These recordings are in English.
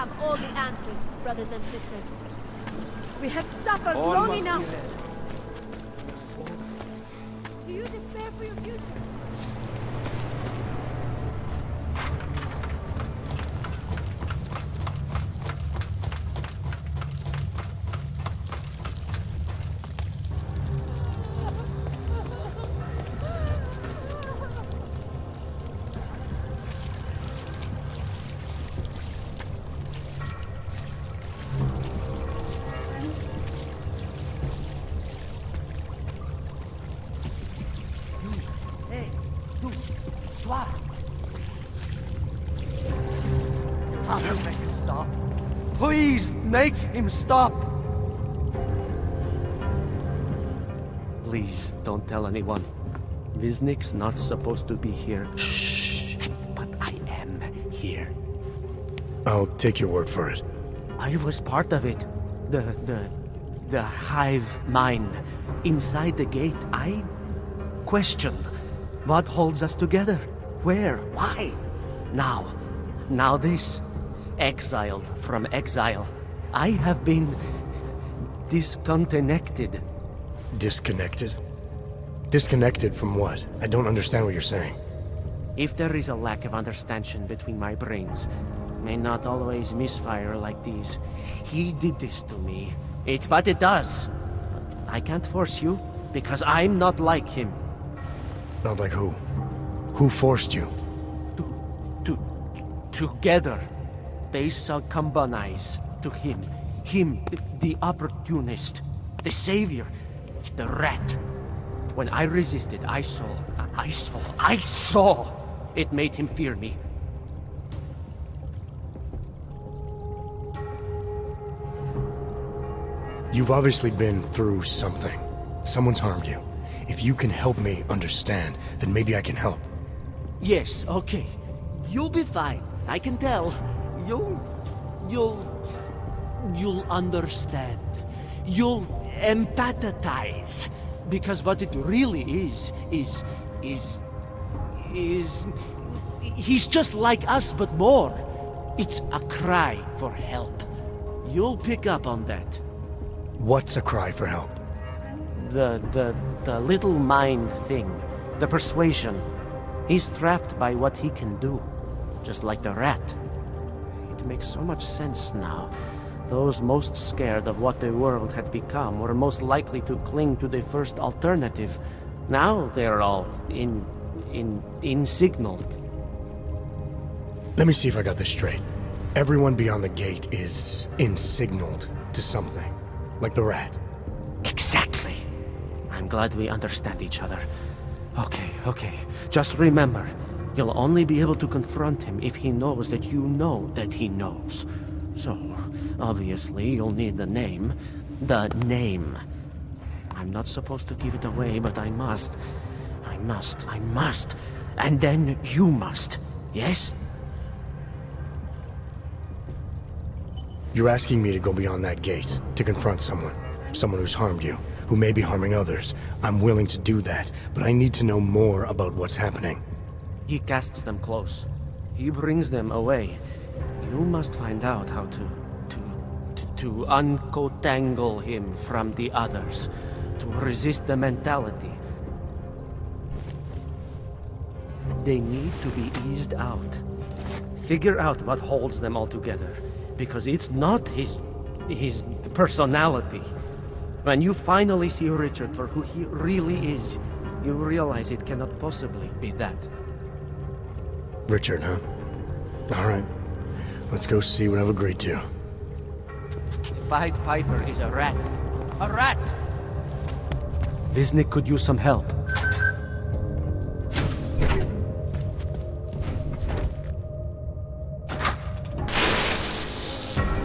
have all the answers, brothers and sisters. We have suffered long enough. Do you despair for your future? Make him stop. Please make him stop. Please, don't tell anyone. Viznik's not supposed to be here. Shh. But I am here. I'll take your word for it. I was part of it. The hive mind. Inside the gate, I questioned what holds us together. Where? Why? Now this. Exiled from exile. I have been disconnected. Disconnected? Disconnected from what? I don't understand what you're saying. If there is a lack of understanding between my brains, may not always misfire like these. He did this to me. It's what it does. But I can't force you, because I'm not like him. Not like who? Who forced you? Together, they succumbanize to him. Him, the opportunist, the savior, the rat. When I resisted, I saw. It made him fear me. You've obviously been through something. Someone's harmed you. If you can help me understand, then maybe I can help. Yes, okay. You'll be fine. I can tell. You'll understand. You'll empathize. Because what it really is, he's just like us, but more. It's a cry for help. You'll pick up on that. What's a cry for help? The little mind thing. The persuasion. He's trapped by what he can do. Just like the rat. It makes so much sense now. Those most scared of what the world had become were most likely to cling to the first alternative. Now they're all insignaled. Let me see if I got this straight. Everyone beyond the gate is insignaled to something. Like the rat. Exactly. I'm glad we understand each other. Okay. Just remember, you'll only be able to confront him if he knows that you know that he knows. So, obviously, you'll need the name. The name. I'm not supposed to give it away, but I must. And then you must. Yes? You're asking me to go beyond that gate, to confront someone. Someone who's harmed you, who may be harming others. I'm willing to do that, but I need to know more about what's happening. He casts them close. He brings them away. You must find out how to uncotangle him from the others. To resist the mentality. They need to be eased out. Figure out what holds them all together. Because it's not his personality. When you finally see Richard for who he really is, you realize it cannot possibly be that. Richard, huh? Alright. Let's go see what I've agreed to. Pied Piper is a rat. A rat! Viznik could use some help.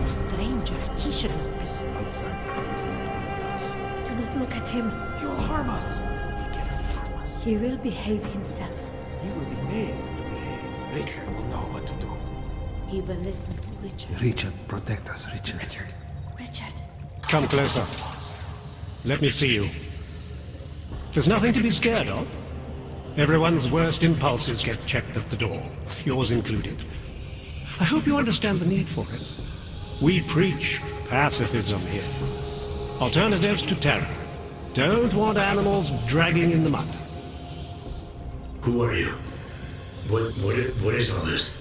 Stranger, he should not be. Outside, he's not with us. Do not look at him. He will harm us. He cannot harm us. He will behave himself. He will be made to behave. Richard will know what to do. He will listen to Richard. Richard, protect us, Richard. Richard. Come closer. Let me see you. There's nothing to be scared of. Everyone's worst impulses get checked at the door, yours included. I hope you understand the need for it. We preach pacifism here. Alternatives to terror. Don't want animals dragging in the mud. Who are you? What is all this?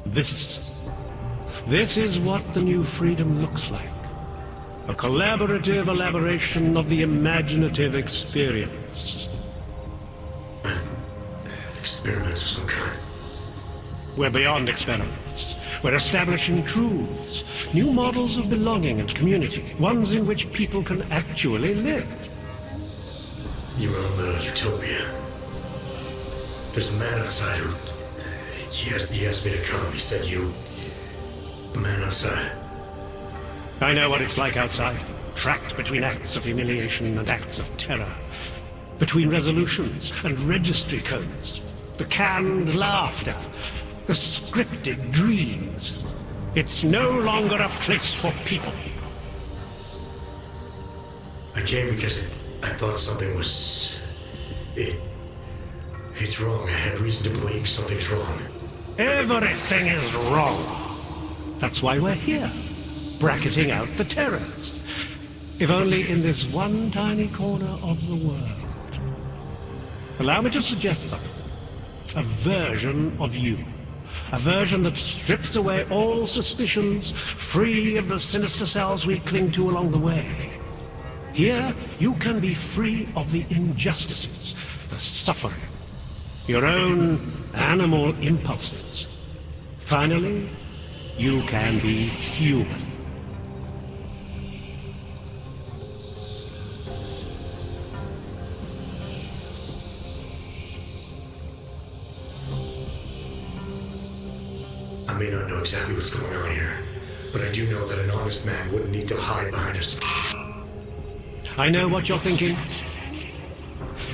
This is what the new freedom looks like. A collaborative elaboration of the imaginative experience. Experiments of some kind. We're beyond experiments. We're establishing truths, new models of belonging and community, ones in which people can actually live. You're on the utopia. There's a man outside who... He asked me to come. He said you... The man outside. I know what it's like outside, trapped between acts of humiliation and acts of terror. Between resolutions and registry codes. The canned laughter. The scripted dreams. It's no longer a place for people. I came because I thought something was... It's wrong. I had reason to believe something's wrong. Everything is wrong. That's why we're here, bracketing out the terrors. If only in this one tiny corner of the world. Allow me to suggest something. A version of you. A version that strips away all suspicions, free of the sinister cells we cling to along the way. Here, you can be free of the injustices, the suffering, your own animal impulses. Finally, you can be human. I may not know exactly what's going on here, but I do know that an honest man wouldn't need to hide behind us. I know what you're thinking.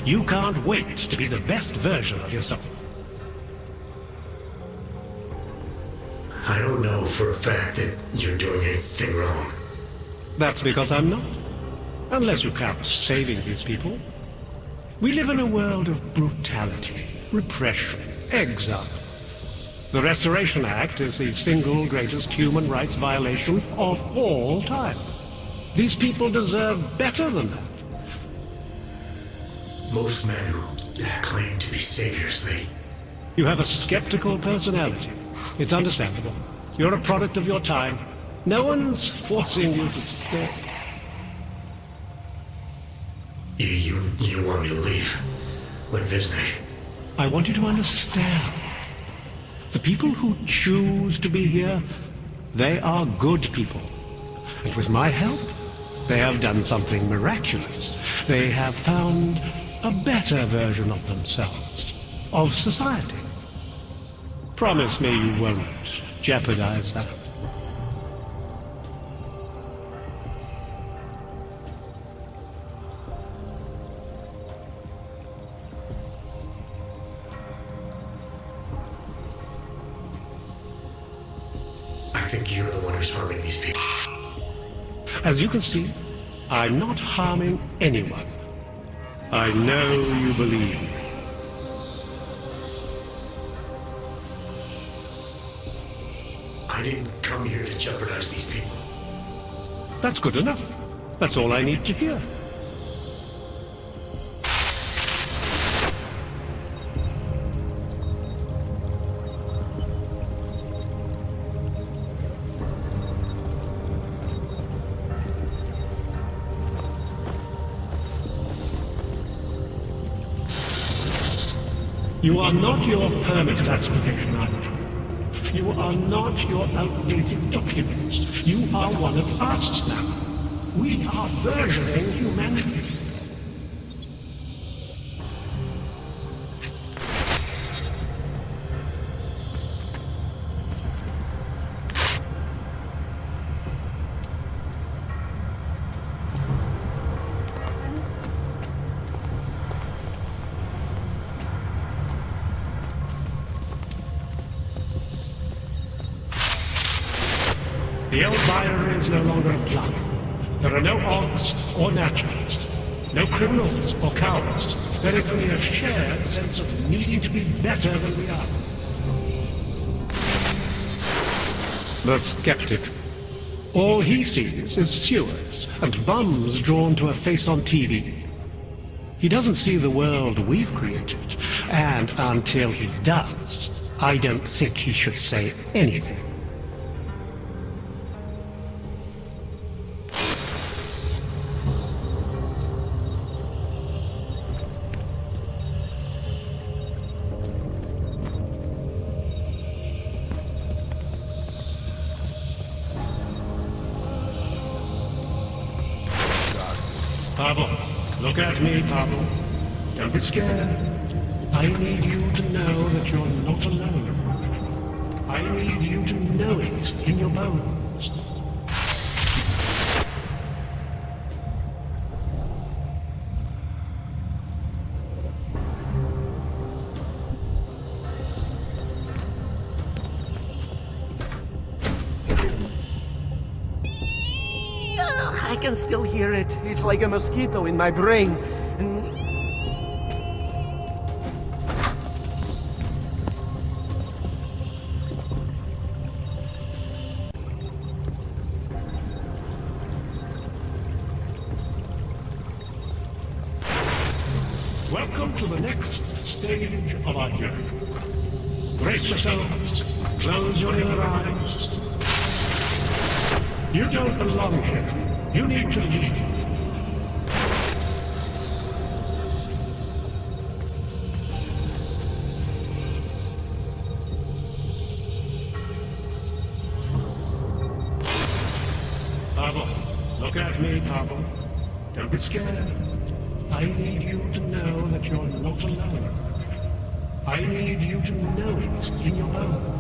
You can't wait to be the best version of yourself. I don't know for a fact that you're doing anything wrong. That's because I'm not. Unless you count saving these people. We live in a world of brutality, repression, exile. The Restoration Act is the single greatest human rights violation of all time. These people deserve better than that. Most men who claim to be saviors, You have a skeptical personality. It's understandable. You're a product of your time. No one's forcing you to stay. You want me to leave? Like Visnick? I want you to understand. The people who choose to be here, they are good people. And with my help, they have done something miraculous. They have found a better version of themselves, of society. Promise me you won't jeopardize that. I think you're the one who's harming these people. As you can see, I'm not harming anyone. I know you believe me. I didn't come here to jeopardize these people. That's good enough. That's all I need to hear. You are not your permit classification either. You are not your outdated documents. You are one of us now. We are versioning humanity. The old binary is no longer applied. There are no odds or naturals, no criminals or cowards. There is only a shared sense of needing to be better than we are. The skeptic All he sees is sewers and bums drawn to a face on TV. He doesn't see the world we've created, and until he does, I don't think he should say anything. Pablo, look at me, Pablo. Don't be scared. I need you to know that you're not alone. I need you to know it in your bones. I can still hear it. It's like a mosquito in my brain. Welcome to the next stage of our journey. Brace yourselves. Close your inner eyes. You don't belong here. You need to leave. Pablo, look at me, Pablo. Don't be scared. I need you to know that you're not alone. I need you to know it in your bones.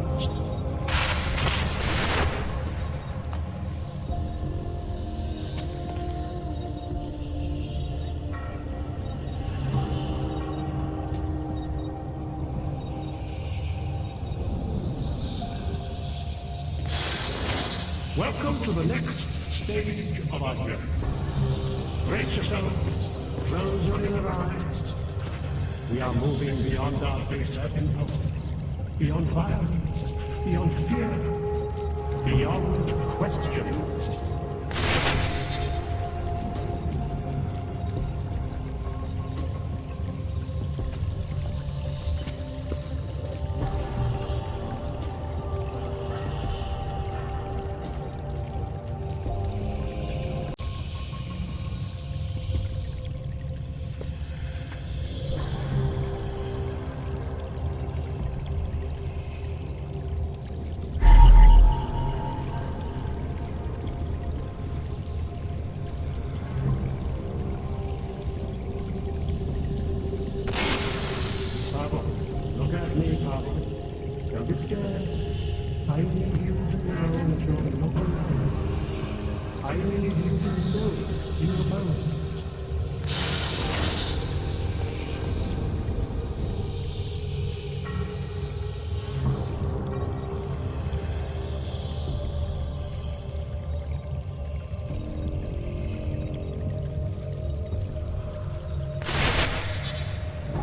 Welcome to the next stage of our journey. Brace yourselves. Close your inner eyes. We are moving beyond our baser impulse, beyond violence, beyond fear, beyond questions. Pablo, look at me, Pablo. Don't be scared. I need you to know that you're not alone. I need you to know it in your bones.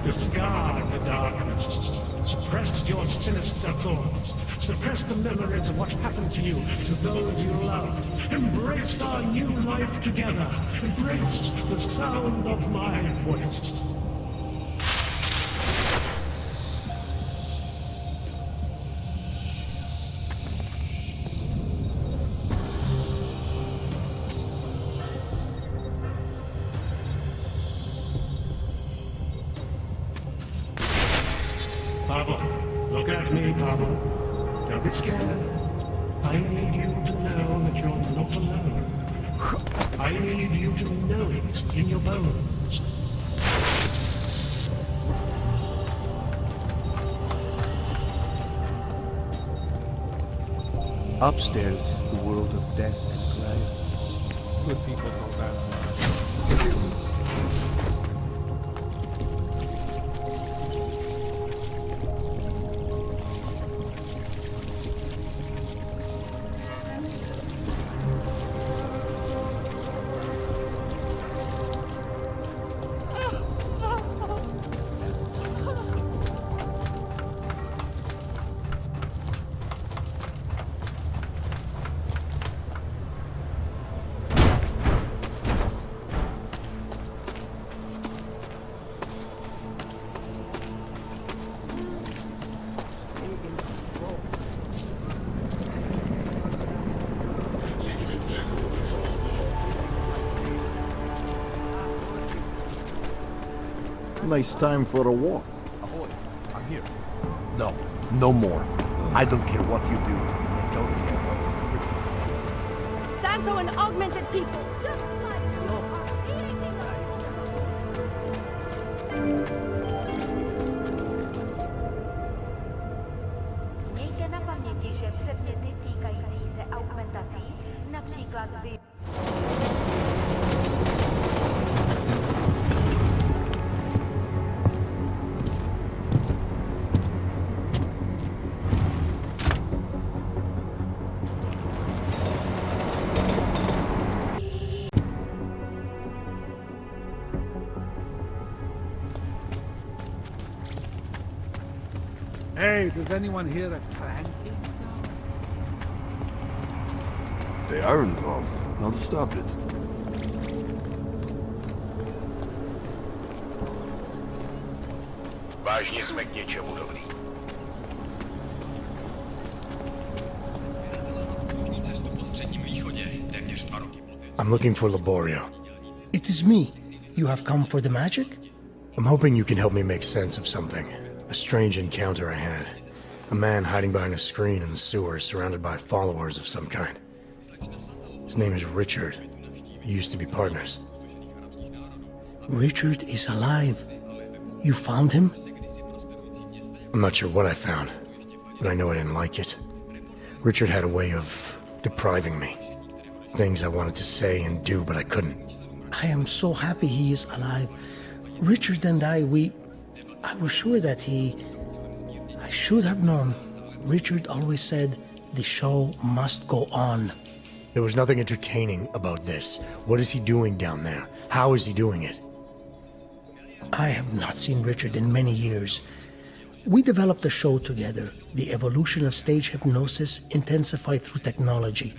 Discard the darkness. Suppress your sinister thoughts. Suppress the memories of what happened to you, to those you loved. Embrace our new life together. Embrace the sound of my voice. Pablo, look at me, Pablo. Don't be scared. I need you to know that you're not alone. I need you to know it in your bones. Upstairs is the world of death and life. Good people go back. Nice time for a walk. Ahoy, I'm here. No, no more. I don't care what you do. I don't care what you Santo and augmented people. Just like you are eating Miejcie na pamięci, że przedmioty týkající se augmentací, například Hey, does anyone hear a clanking sound? They are involved. I'll stop it. Vážně jsme k něčemu dobrý. I'm looking for Liborio. It is me. You have come for the magic? I'm hoping you can help me make sense of something. A strange encounter I had. A man hiding behind a screen in the sewers, surrounded by followers of some kind. His name is Richard. We used to be partners. Richard is alive. You found him? I'm not sure what I found, but I know I didn't like it. Richard had a way of depriving me. Things I wanted to say and do, but I couldn't. I am so happy he is alive. Richard and I was sure that I should have known. Richard always said, the show must go on. There was nothing entertaining about this. What is he doing down there? How is he doing it? I have not seen Richard in many years. We developed a show together, the evolution of stage hypnosis intensified through technology.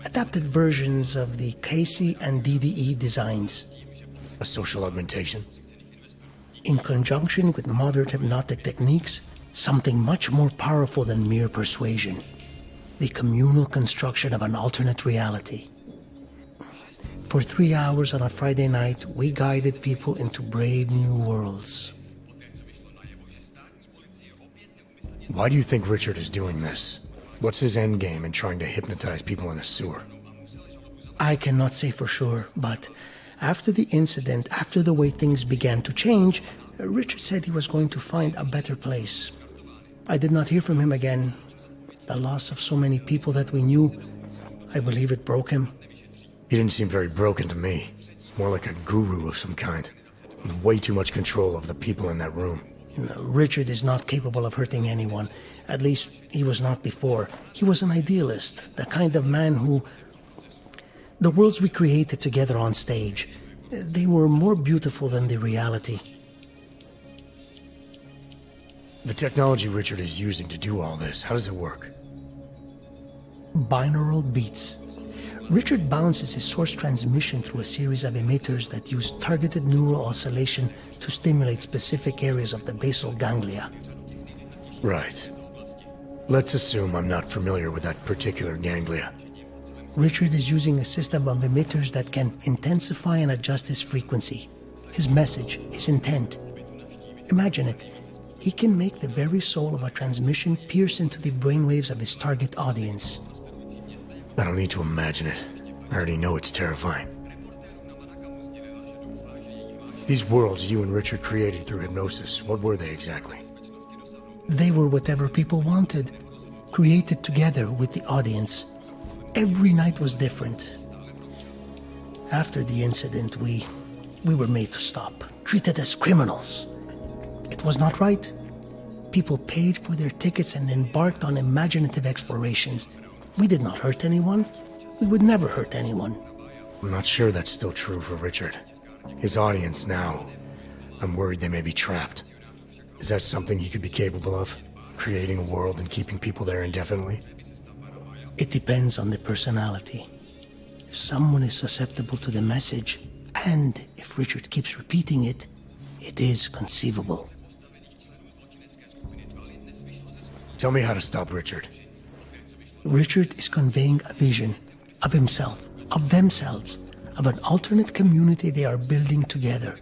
Adapted versions of the KC and DDE designs. A social augmentation? In conjunction with modern hypnotic techniques, something much more powerful than mere persuasion. The communal construction of an alternate reality. For 3 hours on a Friday night, we guided people into brave new worlds. Why do you think Richard is doing this? What's his end game in trying to hypnotize people in a sewer? I cannot say for sure, but after the incident, after the way things began to change, Richard said he was going to find a better place. I did not hear from him again. The loss of so many people that we knew, I believe it broke him. He didn't seem very broken to me. More like a guru of some kind. With way too much control of the people in that room. No, Richard is not capable of hurting anyone. At least, he was not before. He was an idealist, the kind of man who... The worlds we created together on stage, they were more beautiful than the reality. The technology Richard is using to do all this, how does it work? Binaural beats. Richard bounces his source transmission through a series of emitters that use targeted neural oscillation to stimulate specific areas of the basal ganglia. Right. Let's assume I'm not familiar with that particular ganglia. Richard is using a system of emitters that can intensify and adjust his frequency, his message, his intent. Imagine it. He can make the very soul of a transmission pierce into the brainwaves of his target audience. I don't need to imagine it. I already know it's terrifying. These worlds you and Richard created through hypnosis, what were they exactly? They were whatever people wanted, created together with the audience. Every night was different. After the incident, we were made to stop, treated as criminals. It was not right. People paid for their tickets and embarked on imaginative explorations. We did not hurt anyone. We would never hurt anyone. I'm not sure that's still true for Richard. His audience now, I'm worried they may be trapped. Is that something he could be capable of? Creating a world and keeping people there indefinitely? It depends on the personality. If someone is susceptible to the message, and if Richard keeps repeating it, it is conceivable. Tell me how to stop Richard. Richard is conveying a vision of himself, of themselves, of an alternate community they are building together.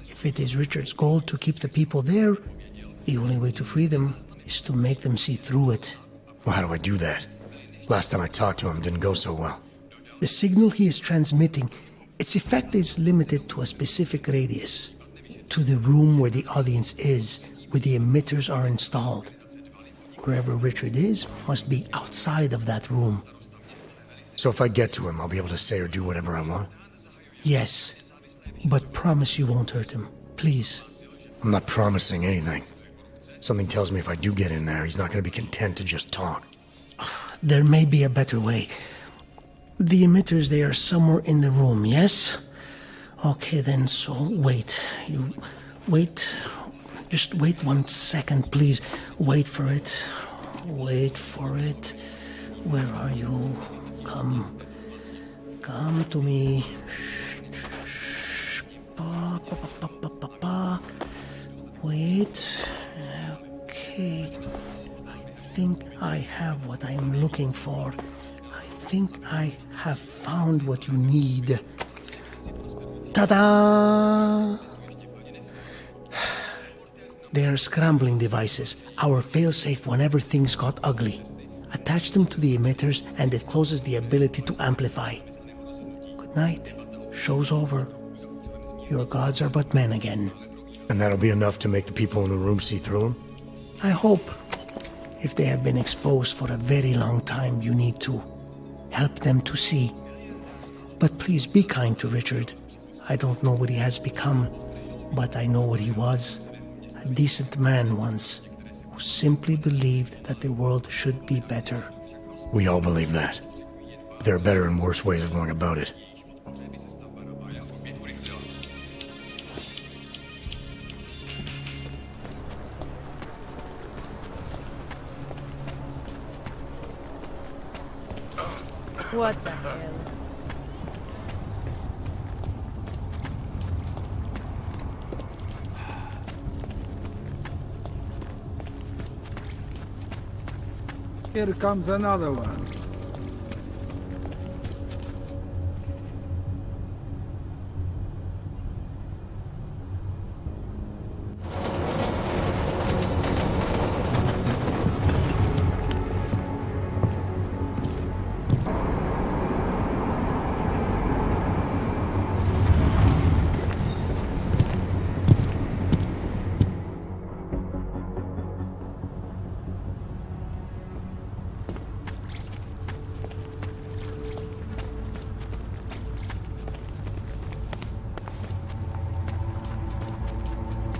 If If it is Richard's goal to keep the people there, the only way to free them is to make them see through it. Well, how do I do that? Last time I talked to him, it didn't go so well. The signal he is transmitting, its effect is limited to a specific radius, to the room where the audience is, where the emitters are installed. Wherever Richard is must be outside of that room. So if I get to him, I'll be able to say or do whatever I want? Yes, but promise you won't hurt him, please. I'm not promising anything. Something tells me if I do get in there, he's not going to be content to just talk. There may be a better way. The emitters, they are somewhere in the room, yes? Okay then, so wait. You wait. Just wait 1 second, please. Wait for it. Wait for it. Where are you? Come. Come to me. Shh. Pa, pa, pa, pa, pa, pa. Wait. Okay. I think I have what I'm looking for. I think I have found what you need. Ta-da! They are scrambling devices, our failsafe whenever things got ugly. Attach them to the emitters and it closes the ability to amplify. Good night. Show's over. Your gods are but men again. And that'll be enough to make the people in the room see through him? I hope. If they have been exposed for a very long time, you need to help them to see. But please be kind to Richard. I don't know what he has become, but I know what he was. A decent man once, who simply believed that the world should be better. We all believe that. But there are better and worse ways of going about it. What the hell? Here comes another one.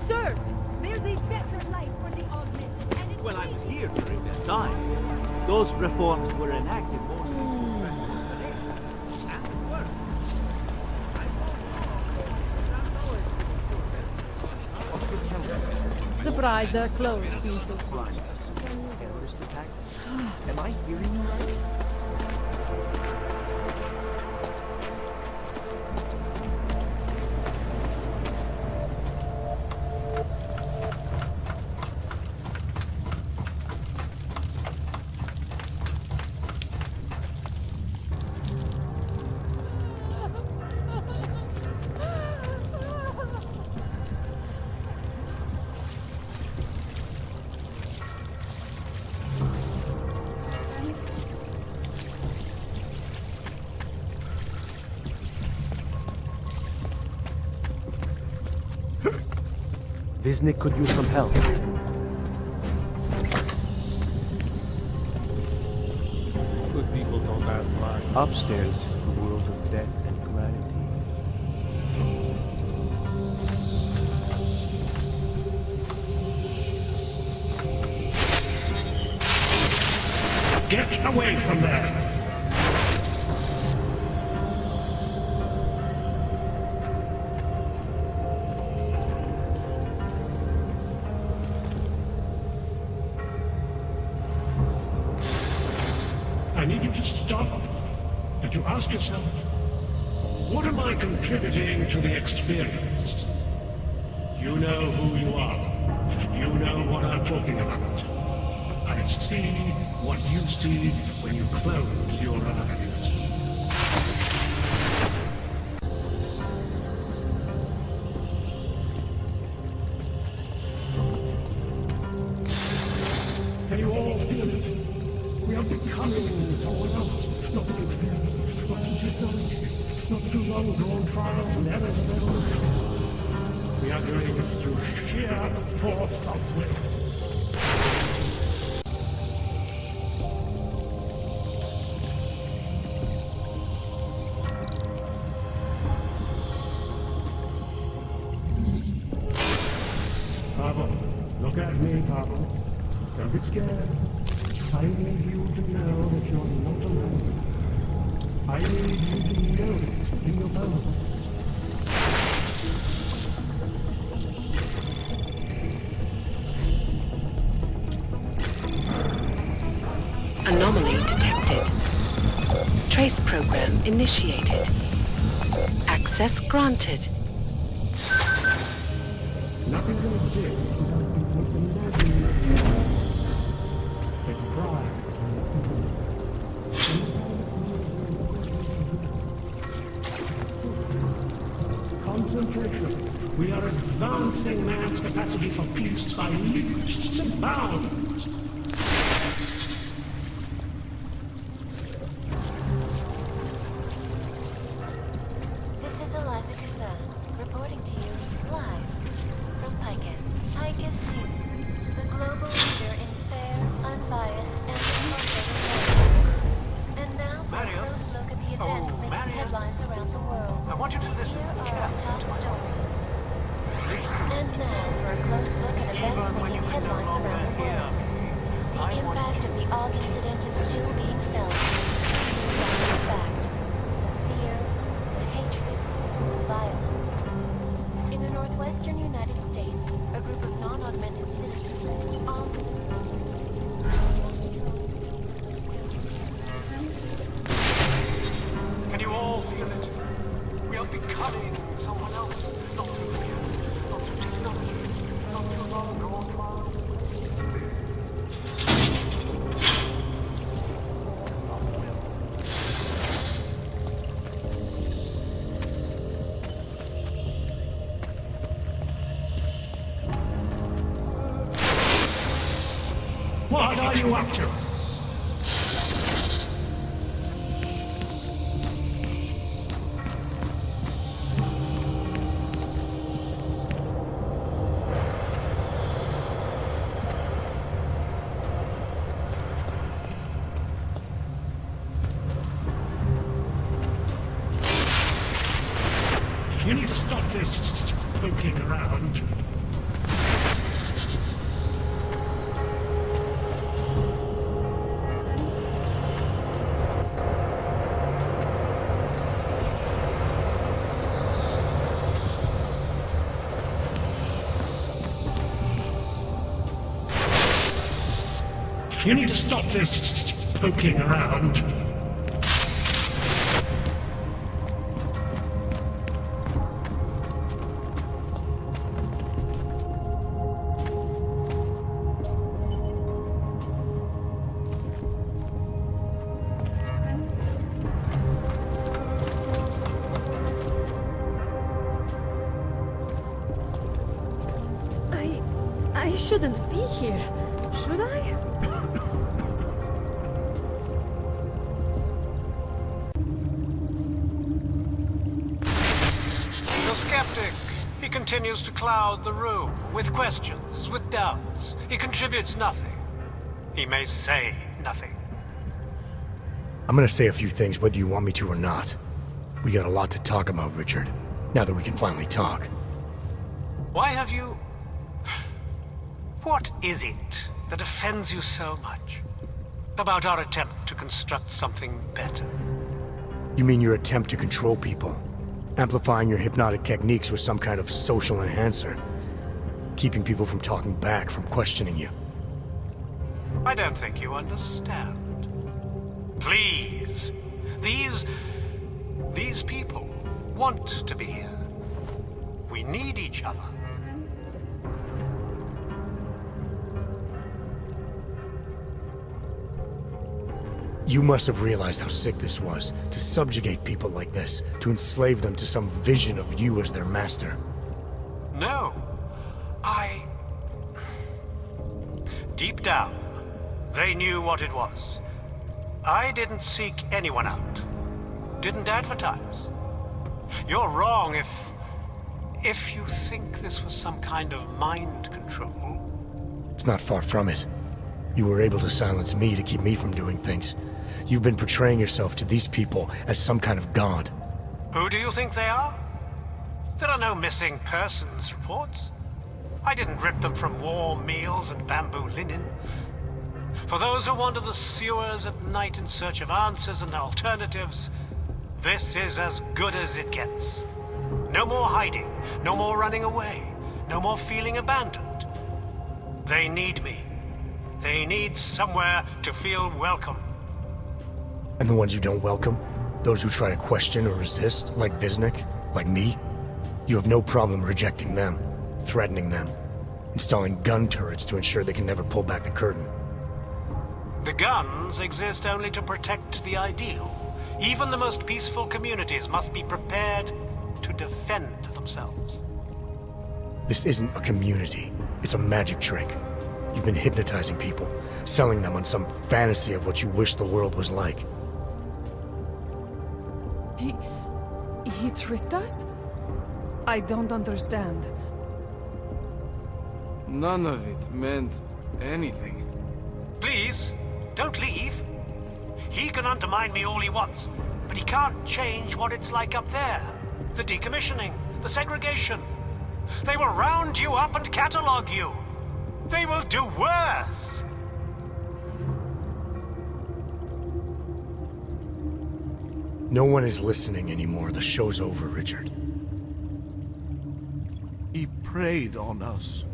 Sir, there's a better life for the augmented, and it's Well, I was here during this time. Those reforms were enacted mostly to prevent discrimination. And it worked. surprised their clothes seem so fine. Am I hearing you right? Visnik could use some help. Good people don't ask much. Upstairs, the world of death and gravity. Get away from there! I need you to stop and to ask yourself, what am I contributing to the experience? You know who you are. You know what I'm talking about. I see what you see when you close your eyes. Not too technology, not too long drawn trials and errors of evolution. We are doing it through sheer force of will. Pavel, look at me, Pavel. Don't be scared. I need you to know that you're not alone. I need you to know it in your bones. Anomaly detected. Trace program initiated. Access granted. Nothing can exist without being It's pride. Concentration. We are advancing man's capacity for peace by leaps and bounds. This is Eliza Cassan, reporting to you live from Picus. Picus News, the global leader in fair, unbiased, and impartial reporting. And now for a close look at the events making headlines around the world. I want you to listen. Here are our top stories. And now for a close look at events making headlines around the world. The impact of the Og incident is still being felt 2 years after the fact. The fear, the hatred, the violence. In the northwestern United States, a group of non-augmented citizens Can you all feel it? We are becoming someone else. Not through fear, not through technology, not through long drawn trials. What are you up to? You need to stop this poking around. You need to stop this poking around. I shouldn't be here, should I? The skeptic. He continues to cloud the room with questions, with doubts. He contributes nothing. He may say nothing. I'm gonna say a few things whether you want me to or not. We got a lot to talk about, Richard. Now that we can finally talk. Why have you... What is it that offends you so much about our attempt to construct something better? You mean your attempt to control people? Amplifying your hypnotic techniques with some kind of social enhancer? Keeping people from talking back, from questioning you? I don't think you understand. Please. These people want to be here. We need each other. You must have realized how sick this was, to subjugate people like this, to enslave them to some vision of you as their master. No. Deep down, they knew what it was. I didn't seek anyone out. Didn't advertise. You're wrong if you think this was some kind of mind control. It's not far from it. You were able to silence me to keep me from doing things. You've been portraying yourself to these people as some kind of god. Who do you think they are? There are no missing persons reports. I didn't rip them from warm meals and bamboo linen. For those who wander the sewers at night in search of answers and alternatives, this is as good as it gets. No more hiding, no more running away, no more feeling abandoned. They need me. They need somewhere to feel welcome. And the ones you don't welcome? Those who try to question or resist, like Viznik, like me? You have no problem rejecting them, threatening them, installing gun turrets to ensure they can never pull back the curtain. The guns exist only to protect the ideal. Even the most peaceful communities must be prepared to defend themselves. This isn't a community. It's a magic trick. You've been hypnotizing people, selling them on some fantasy of what you wish the world was like. He tricked us? I don't understand. None of it meant anything. Please, don't leave. He can undermine me all he wants, but he can't change what it's like up there. The decommissioning, the segregation. They will round you up and catalog you. They will do worse. No one is listening anymore. The show's over, Richard. He preyed on us.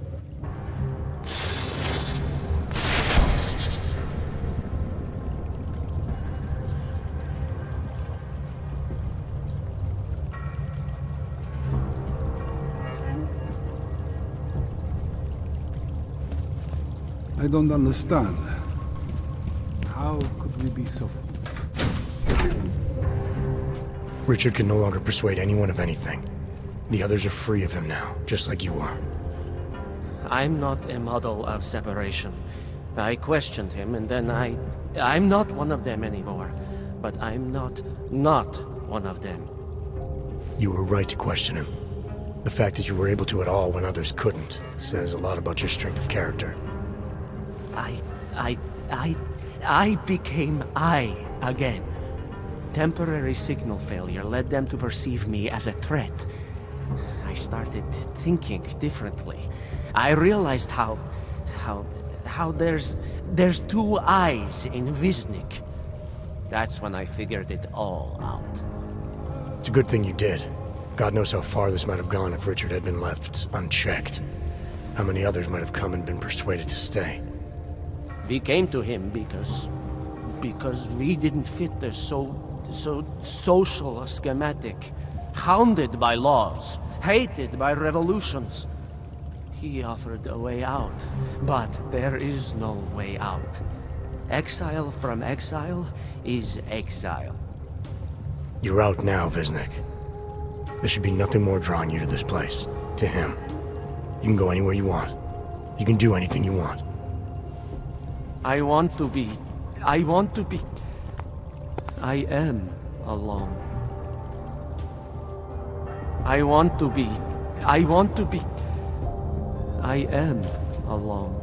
I don't understand. How could we be so... Richard can no longer persuade anyone of anything. The others are free of him now, just like you are. I'm not a model of separation. I questioned him, and then I'm not one of them anymore. But I'm not one of them. You were right to question him. The fact that you were able to at all when others couldn't says a lot about your strength of character. I became I again. Temporary signal failure led them to perceive me as a threat. I started thinking differently. I realized how there's two eyes in Viznik. That's when I figured it all out. It's a good thing you did. God knows how far this might have gone if Richard had been left unchecked. How many others might have come and been persuaded to stay. We came to him because we didn't fit the so social schematic, hounded by laws, hated by revolutions. He offered a way out, but there is no way out. Exile from exile is exile. You're out now, Viznik. There should be nothing more drawing you to this place, to him. You can go anywhere you want. You can do anything you want. I am alone. I am alone.